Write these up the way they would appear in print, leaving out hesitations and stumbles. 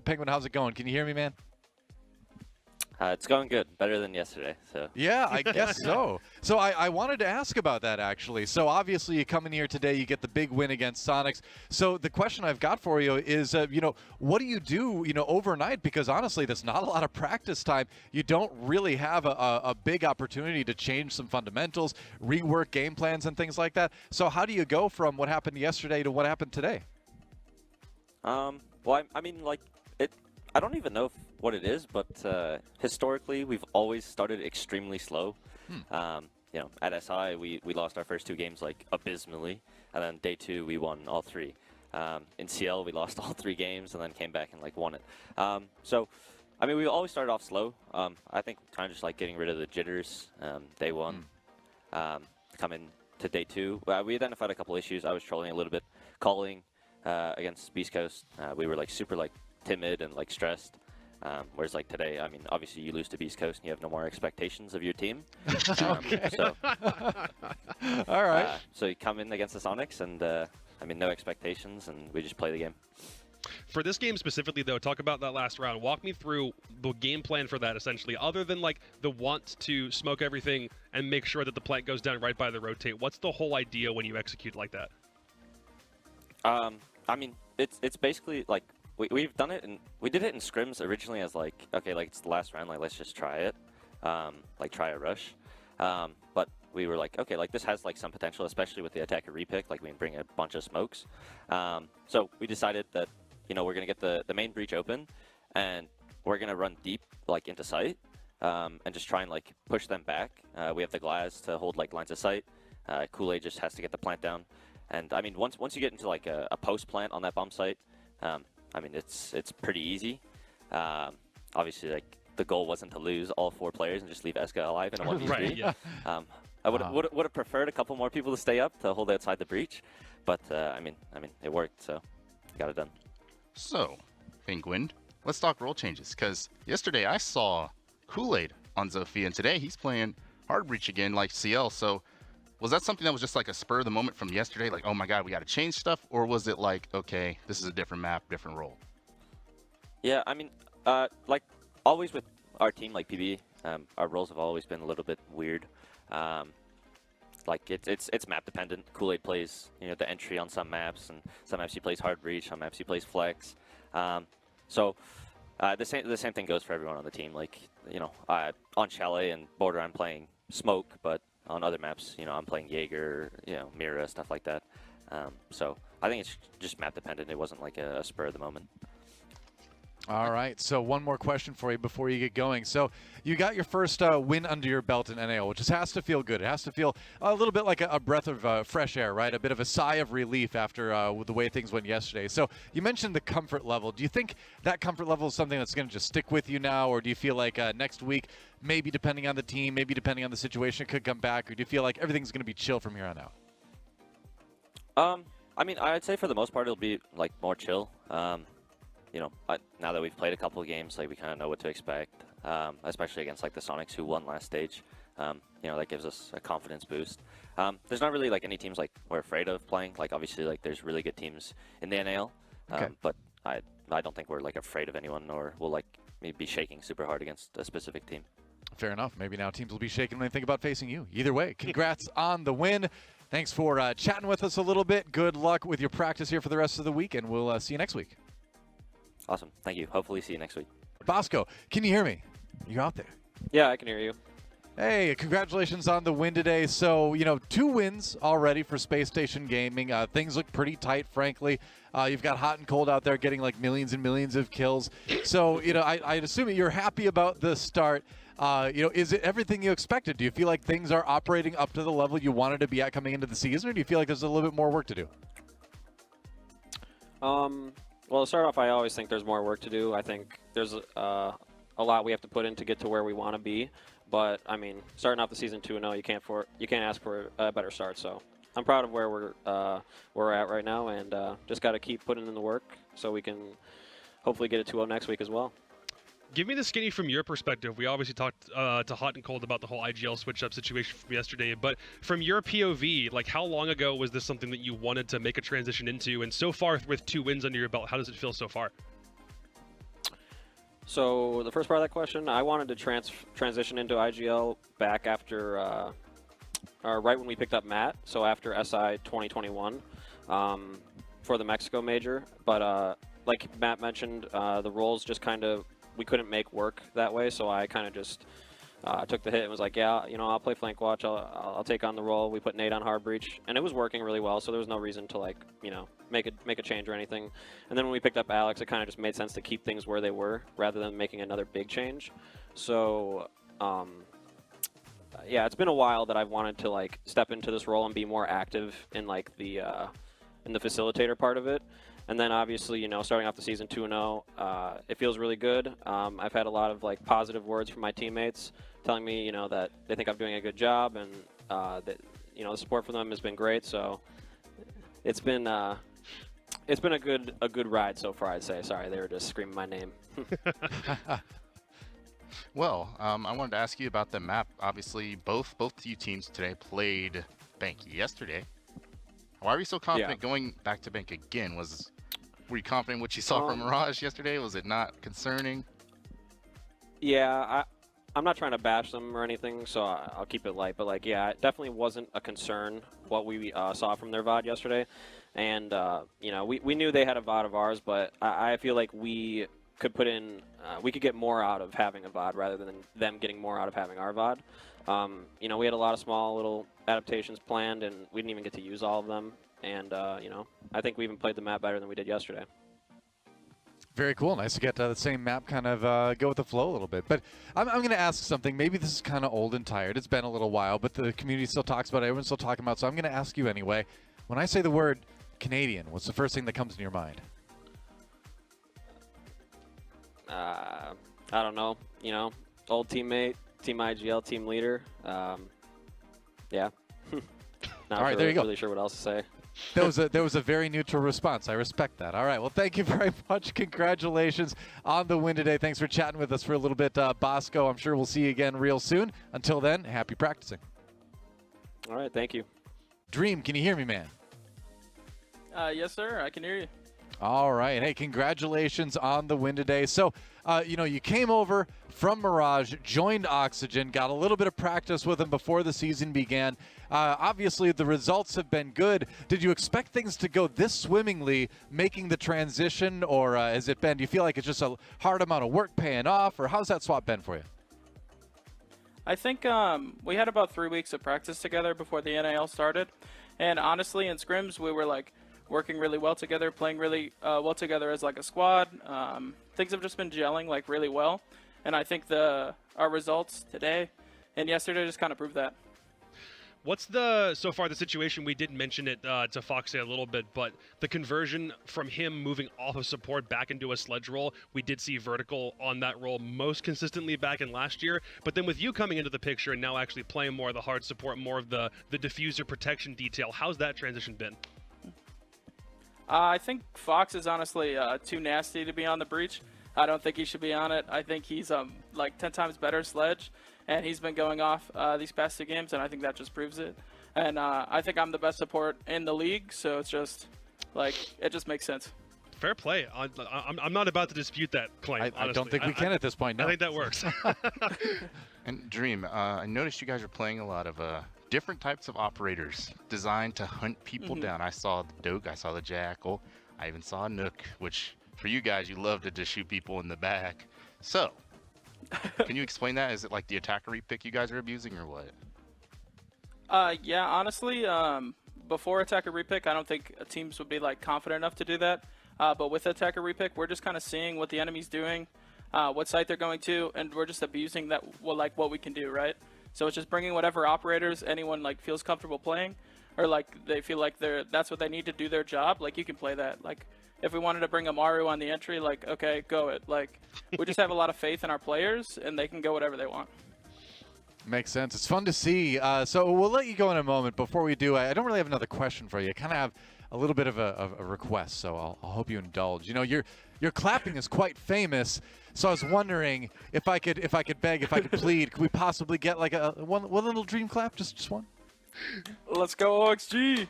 Penguin, how's it going? Can you hear me, man? It's going good, better than yesterday. So Yeah, I guess so. So I wanted to ask about that, actually. So obviously you come in here today, you get the big win against Sonics. So the question I've got for you is, what do you do, overnight? Because honestly, there's not a lot of practice time. You don't really have a big opportunity to change some fundamentals, rework game plans and things like that. So how do you go from what happened yesterday to what happened today? well, I mean, like, I don't even know what it is, but historically, we've always started extremely slow. At SI, we lost our first 2 games, like, abysmally, and then day 2, we won all 3. In CL, we lost all 3 games and then came back and, like, won it. So, I mean, we always started off slow. I think kind of just, like, getting rid of the jitters day 1. Coming to day 2, we identified a couple issues. I was trolling a little bit, calling against Beast Coast. We were, like, super, like, timid and like stressed, whereas like today, I mean, obviously you lose to Beast Coast and you have no more expectations of your team. So, all right. So you come in against the Sonics and I mean, no expectations, and we just play the game. For this game specifically, though, talk about that last round. Walk me through the game plan for that, essentially. Other than like the want to smoke everything and make sure that the plant goes down right by the rotate, what's the whole idea when you execute like that? I mean, it's basically like. We've done it, and we did it in scrims originally as like, okay, like it's the last round, like let's just try it, like try a rush. But we were like, okay, like this has like some potential, especially with the attacker repick, like we can bring a bunch of smokes. So we decided that, we're gonna get the main breach open, and we're gonna run deep like into sight, and just try and like push them back. We have the glass to hold like lines of sight. Kool-Aid just has to get the plant down, and I mean once you get into like a post plant on that bomb site. I mean, it's pretty easy. Obviously, like the goal wasn't to lose all 4 players and just leave Eska alive in a 1v3. Right, yeah. I would have preferred a couple more people to stay up to hold outside the breach, but I mean, it worked, so got it done. So, Penguin, let's talk role changes, because yesterday I saw Kool-Aid on Zofia, and today he's playing hard breach again, like CL. So, was that something that was just like a spur of the moment from yesterday? Like, oh my God, we got to change stuff? Or was it like, okay, this is a different map, different role? Yeah, I mean, like always with our team, like PB, our roles have always been a little bit weird. Like it's map dependent. Kool-Aid plays, the entry on some maps, and some maps he plays hard breach, some maps he plays flex. So the same thing goes for everyone on the team. Like, on Chalet and Border, I'm playing smoke, but on other maps, I'm playing Jaeger, Mira, stuff like that. So I think it's just map dependent. It wasn't like a spur of the moment. All right, so one more question for you before you get going. So you got your first win under your belt in NAL, which has to feel good. It has to feel a little bit like a breath of fresh air, right? A bit of a sigh of relief after the way things went yesterday. So you mentioned the comfort level. Do you think that comfort level is something that's going to just stick with you now, or do you feel like next week, maybe depending on the team, maybe depending on the situation, it could come back, or do you feel like everything's going to be chill from here on out? I mean, I'd say for the most part, it'll be like more chill. Now that we've played a couple of games, like we kind of know what to expect, especially against like the Sonics who won last stage. That gives us a confidence boost. There's not really like any teams like we're afraid of playing. Like obviously, like there's really good teams in the NAL, Okay. But I don't think we're like afraid of anyone, or we'll like maybe be shaking super hard against a specific team. Fair enough. Maybe now teams will be shaking when they think about facing you. Either way, congrats on the win. Thanks for chatting with us a little bit. Good luck with your practice here for the rest of the week, and we'll see you next week. Awesome. Thank you. Hopefully see you next week. Bosco, can you hear me? You're out there. Yeah, I can hear you. Hey, congratulations on the win today. So, 2 wins already for Space Station Gaming. Things look pretty tight, frankly. You've got hot and cold out there getting like millions and millions of kills. So, I'd assume that you're happy about the start. Is it everything you expected? Do you feel like things are operating up to the level you wanted to be at coming into the season, or do you feel like there's a little bit more work to do? Well, to start off, I always think there's more work to do. I think there's a lot we have to put in to get to where we want to be. But I mean, starting off the season 2-0, you can't ask for a better start. So I'm proud of where we're at right now, and just got to keep putting in the work so we can hopefully get a 2-0 next week as well. Give me the skinny from your perspective. We obviously talked to Hot and Cold about the whole IGL switch-up situation from yesterday, but from your POV, like how long ago was this something that you wanted to make a transition into? And so far, with 2 wins under your belt, how does it feel so far? So the first part of that question, I wanted to transition into IGL back after, or right when we picked up Matt, so after SI 2021 for the Mexico major. But like Matt mentioned, the roles just kind of, we couldn't make work that way, so I kind of just took the hit and was like, yeah, you know, I'll play flank watch. I'll take on the role. We put Nate on hard breach, and it was working really well. So there was no reason to, like, you know, make a change or anything. And then when we picked up Alex, it kind of just made sense to keep things where they were rather than making another big change. So yeah, it's been a while that I've wanted to, like, step into this role and be more active in, like, the facilitator part of it. And then obviously, you know, starting off the season 2-0, it feels really good. I've had a lot of, like, positive words from my teammates telling me, you know, that they think I'm doing a good job, and that, you know, the support from them has been great. So it's been a good ride so far, I'd say. Sorry, they were just screaming my name. Well, I wanted to ask you about the map. Obviously, both you teams today played Banky yesterday. Why were you so confident going back to Bank again? Were you confident in what you saw from Mirage yesterday? Was it not concerning? Yeah, I'm not trying to bash them or anything, so I'll keep it light. But, like, yeah, it definitely wasn't a concern what we saw from their VOD yesterday. And, you know, we knew they had a VOD of ours, but I feel like we could put in, we could get more out of having a VOD rather than them getting more out of having our VOD. You know, we had a lot of small little adaptations planned, and we didn't even get to use all of them. And, you know, I think we even played the map better than we did yesterday. Very cool. Nice to get the same map kind of go with the flow a little bit. But I'm going to ask something. Maybe this is kind of old and tired. It's been a little while, but the community still talks about it. Everyone's still talking about it. So I'm going to ask you anyway. When I say the word Canadian, what's the first thing that comes to your mind? I don't know. You know, old teammate, Team IGL, team leader. Yeah. Not all right, there you go. Really sure what else to say. There was a very neutral response. I respect that. All right. Well, thank you very much. Congratulations on the win today. Thanks for chatting with us for a little bit, Bosco. I'm sure we'll see you again real soon. Until then, happy practicing. All right. Thank you. Dream, can you hear me, man? Yes, sir. I can hear you. All right. Hey, congratulations on the win today. So, you know, you came over from Mirage, joined Oxygen, got a little bit of practice with them before the season began. Obviously, the results have been good. Did you expect things to go this swimmingly, making the transition, or has it been, do you feel like it's just a hard amount of work paying off, or how's that swap been for you? I think we had about 3 weeks of practice together before the NAL started. And honestly, in scrims, we were like working really well together, playing really well together as like a squad. Things have just been gelling like really well. And I think our results today and yesterday just kind of proved that. What's so far the situation? We did mention it to Foxy a little bit, but the conversion from him moving off of support back into a sledge role, we did see Vertical on that role most consistently back in last year. But then with you coming into the picture and now actually playing more of the hard support, more of the diffuser protection detail, how's that transition been? I think Fox is honestly too nasty to be on the breach. I don't think he should be on it. I think he's like 10 times better sledge, and he's been going off these past 2 games, and I think that just proves it. And I think I'm the best support in the league, so it's just like it just makes sense. Fair play. I'm not about to dispute that claim. I don't think we can at this point. No. I think that works. And Dream, I noticed you guys are playing a lot of different types of operators designed to hunt people down. I saw the Doke, I saw the Jackal, I even saw a Nook, which for you guys, you love to just shoot people in the back. So, can you explain that? Is it like the attacker repick you guys are abusing or what? Yeah, honestly, before attacker repick, I don't think teams would be like confident enough to do that. But with attacker repick, we're just kind of seeing what the enemy's doing, what site they're going to, and we're just abusing that, like what we can do, right? So it's just bringing whatever operators anyone like feels comfortable playing, or like they feel like that's what they need to do their job. Like you can play that. Like if we wanted to bring a Maru on the entry, like okay, go it. Like we just have a lot of faith in our players, and they can go whatever they want. Makes sense. It's fun to see. So we'll let you go in a moment. Before we do, I don't really have another question for you. I kind of have a little bit of a request, so I'll hope you indulge. You know, your clapping is quite famous, so I was wondering if I could beg, if I could plead, could we possibly get like one little dream clap, just one? Let's go OXG!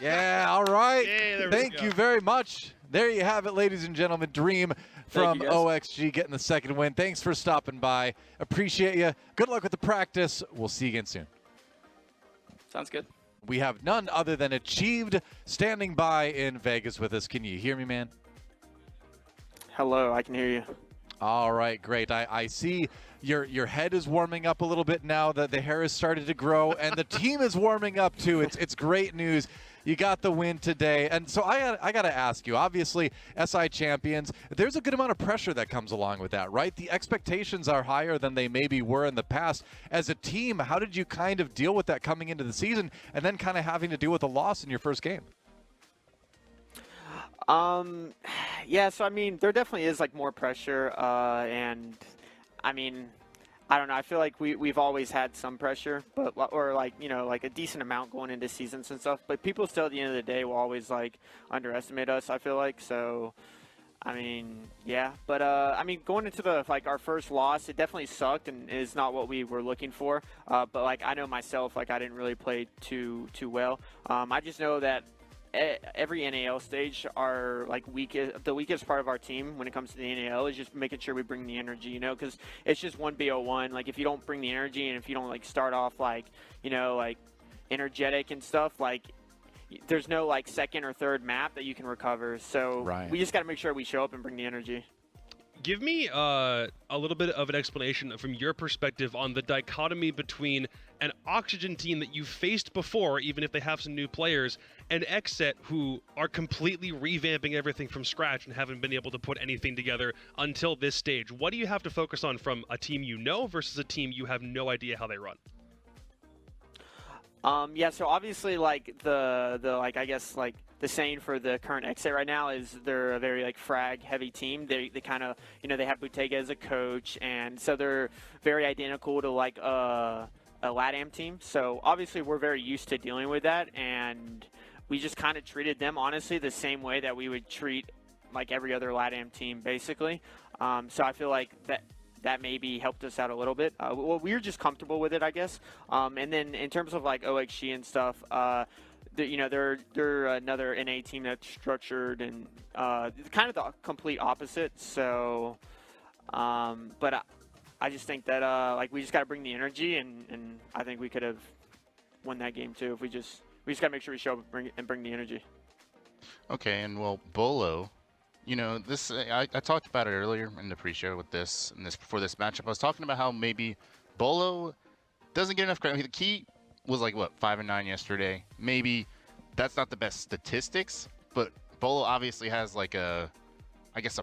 Yeah, all right. Hey, Thank you very much. There you have it, ladies and gentlemen. Dream from you, guys. OXG getting the second win. Thanks for stopping by. Appreciate you. Good luck with the practice. We'll see you again soon. Sounds good. We have none other than Achieved standing by in Vegas with us. Can you hear me, man? Hello, I can hear you. All right, great. I see your head is warming up a little bit now that the hair has started to grow, and the team is warming up too. It's great news. You got the win today. And so I got to ask you, obviously, SI champions, there's a good amount of pressure that comes along with that, right? The expectations are higher than they maybe were in the past. As a team, how did you kind of deal with that coming into the season and then kind of having to deal with a loss in your first game? Yeah, so I mean, there definitely is like more pressure, and I mean, I don't know. I feel like we've always had some pressure, but or like like a decent amount going into seasons and stuff. But people still at the end of the day will always like underestimate us. I feel like so. I mean, yeah, but I mean, going into the our first loss, it definitely sucked and is not what we were looking for. But like I know myself, like I didn't really play too well. I just know that every NAL stage, our the weakest part of our team when it comes to the NAL is just making sure we bring the energy, because it's just one BO1. Like if you don't bring the energy and if you don't start off energetic and stuff, there's no second or third map that you can recover. So right. We just got to make sure we show up and bring the energy. Give me a little bit of an explanation from your perspective on the dichotomy between an Oxygen team that you've faced before, even if they have some new players, and XSET, who are completely revamping everything from scratch and haven't been able to put anything together until this stage. What do you have to focus on from a team you know versus a team you have no idea how they run? Yeah, so obviously, I guess the saying for the current XSET right now is they're a very frag heavy team. They kind of they have Bottega as a coach, and so they're very identical to a LATAM team. So obviously we're very used to dealing with that, and we just kind of treated them honestly the same way that we would treat every other LATAM team basically. So I feel like that maybe helped us out a little bit. Well, we were just comfortable with it, I guess. And then in terms of OXG and stuff, they're another NA team that's structured and kind of the complete opposite. So, but I just think that we just got to bring the energy, and I think we could have won that game too if we just got to make sure we show up and bring the energy. Okay, and well, Bolo, this I talked about it earlier in the pre-show with this before this matchup. I was talking about how maybe Bolo doesn't get enough credit. The key was 5-9 yesterday. Maybe that's not the best statistics, but Bolo obviously has a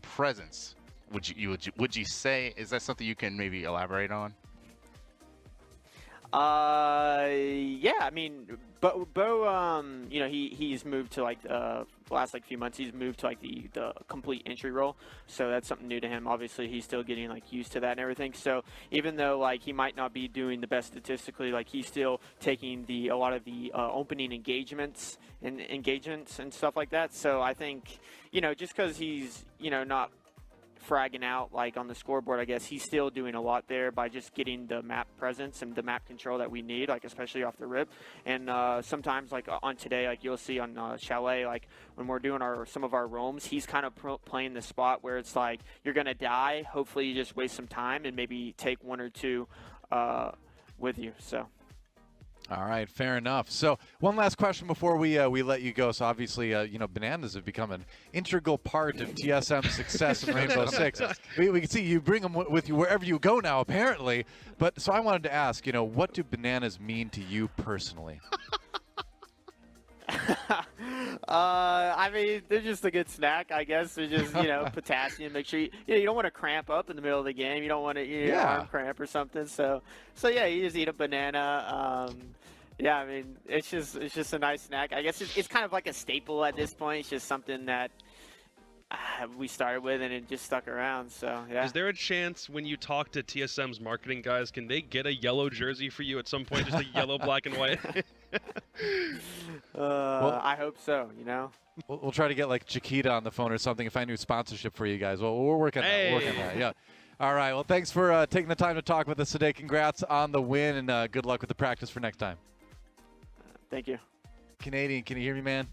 presence. Would you say, is that something you can maybe elaborate on? Yeah, I mean, Bo, he's moved to the last few months. He's moved to the complete entry role, so that's something new to him. Obviously, he's still getting used to that and everything. So even though he might not be doing the best statistically, he's still taking a lot of the opening engagements and stuff like that. So I think just because he's not fragging out on the scoreboard, I guess he's still doing a lot there by just getting the map presence and the map control that we need, especially off the rip. And sometimes on today, you'll see on Chalet, when we're doing some of our roams, he's kind of playing the spot where it's you're gonna die, hopefully you just waste some time and maybe take one or two with you. So all right, fair enough. So one last question before we let you go. So obviously, bananas have become an integral part of TSM's success in Rainbow Six. We can see you bring them with you wherever you go now, apparently. But so I wanted to ask, what do bananas mean to you personally? I mean, they're just a good snack, I guess. They're just, potassium. Make sure you don't want to cramp up in the middle of the game. You don't want to arm cramp or something. So yeah, you just eat a banana. Yeah, I mean, it's just a nice snack. I guess it's kind of like a staple at this point. It's just something that we started with and it just stuck around. So yeah. Is there a chance when you talk to TSM's marketing guys, can they get a yellow jersey for you at some point? Just a yellow, black, and white? I hope so. We'll try to get Chiquita on the phone or something if I knew sponsorship for you guys. Well, we're working on that. We're working on that. Yeah. All right. Well, thanks for taking the time to talk with us today. Congrats on the win, and good luck with the practice for next time. Thank you. Canadian, can you hear me, man?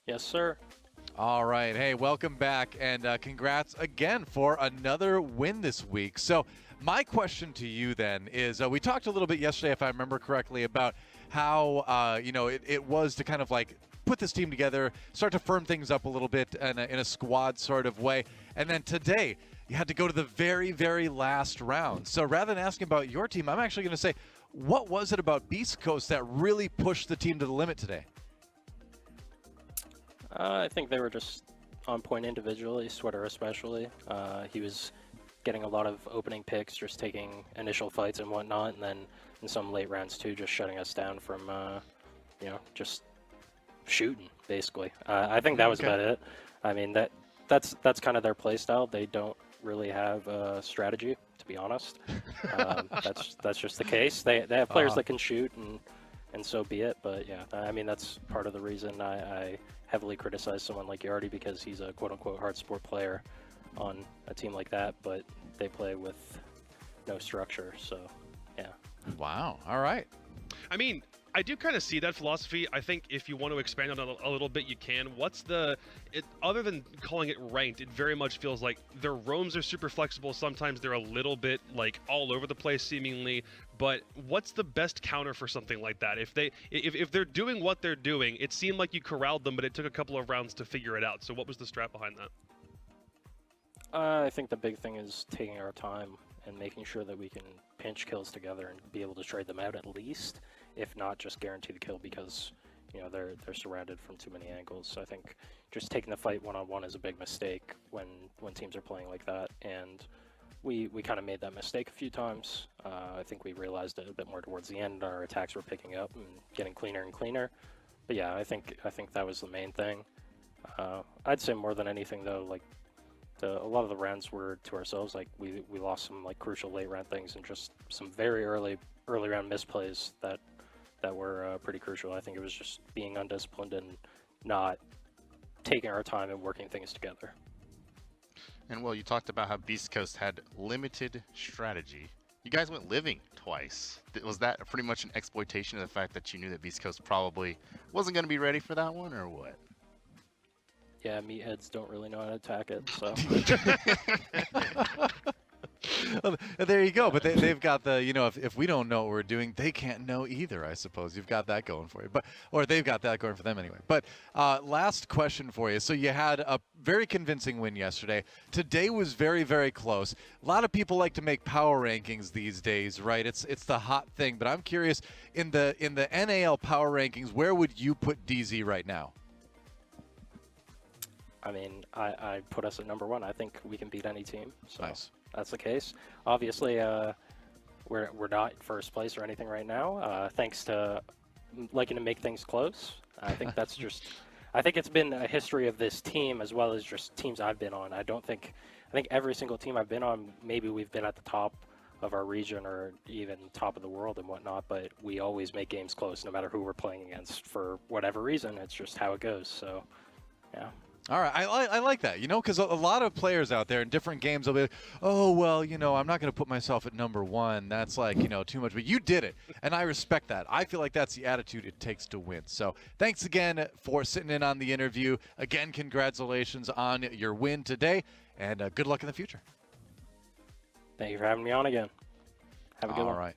Yes, sir. All right. Hey, welcome back, and congrats again for another win this week. So my question to you then is, we talked a little bit yesterday, if I remember correctly, about how, it was to kind of like put this team together, start to firm things up a little bit in a squad sort of way. And then today, you had to go to the very, very last round. So rather than asking about your team, I'm actually going to say, what was it about Beast Coast that really pushed the team to the limit today? I think they were just on point individually, Sweater especially. He was getting a lot of opening picks, just taking initial fights and whatnot, and then in some late rounds too, just shutting us down from, just shooting, basically. I think that was about it. I mean, that's kind of their play style. They don't really have a strategy, to be honest. That's just the case. They have players that can shoot, and so be it. But yeah, I mean, that's part of the reason I heavily criticize someone like Yardy, because he's a quote-unquote hard sport player on a team like that, but they play with no structure, so yeah. Wow. All right. I mean, I do kind of see that philosophy. I think if you want to expand on it a little bit, you can. Other than calling it ranked, it very much feels like their roams are super flexible. Sometimes they're a little bit like all over the place seemingly, but what's the best counter for something like that? If they're doing what they're doing, it seemed like you corralled them, but it took a couple of rounds to figure it out. So what was the strat behind that? I think the big thing is taking our time and making sure that we can pinch kills together and be able to trade them out at least, if not just guarantee the kill, because they're surrounded from too many angles. So I think just taking the fight one-on-one is a big mistake when teams are playing like that, and we kind of made that mistake a few times. I think we realized it a bit more towards the end. Our attacks were picking up and getting cleaner and cleaner. But yeah, I think that was the main thing. I'd say more than anything though, like a lot of the rounds were to ourselves. Like we lost some like crucial late round things and just some very early round misplays that were pretty crucial. I think it was just being undisciplined and not taking our time and working things together. And well, you talked about how Beast Coast had limited strategy. You guys went living twice. Was that pretty much an exploitation of the fact that you knew that Beast Coast probably wasn't going to be ready for that one, or what? Yeah, meatheads don't really know how to attack it, so. Well, there you go. But they've got the, if we don't know what we're doing, they can't know either, I suppose. You've got that going for you. Or they've got that going for them anyway. But last question for you. So you had a very convincing win yesterday. Today was very, very close. A lot of people like to make power rankings these days, right? It's the hot thing. But I'm curious, in the NAL power rankings, where would you put DZ right now? I mean, I put us at number 1. I think we can beat any team. So Nice. That's the case. Obviously, we're not in first place or anything right now, thanks to liking to make things close. I think that's just. I think it's been a history of this team as well as just teams I've been on. I think every single team I've been on, maybe we've been at the top of our region or even top of the world and whatnot, but we always make games close no matter who we're playing against for whatever reason. It's just how it goes. So, yeah. All right, I like that, because a lot of players out there in different games will be like, oh, well, I'm not going to put myself at number 1. That's like, too much. But you did it, and I respect that. I feel like that's the attitude it takes to win. So thanks again for sitting in on the interview. Again, congratulations on your win today, and good luck in the future. Thank you for having me on again. Have a good one. All right.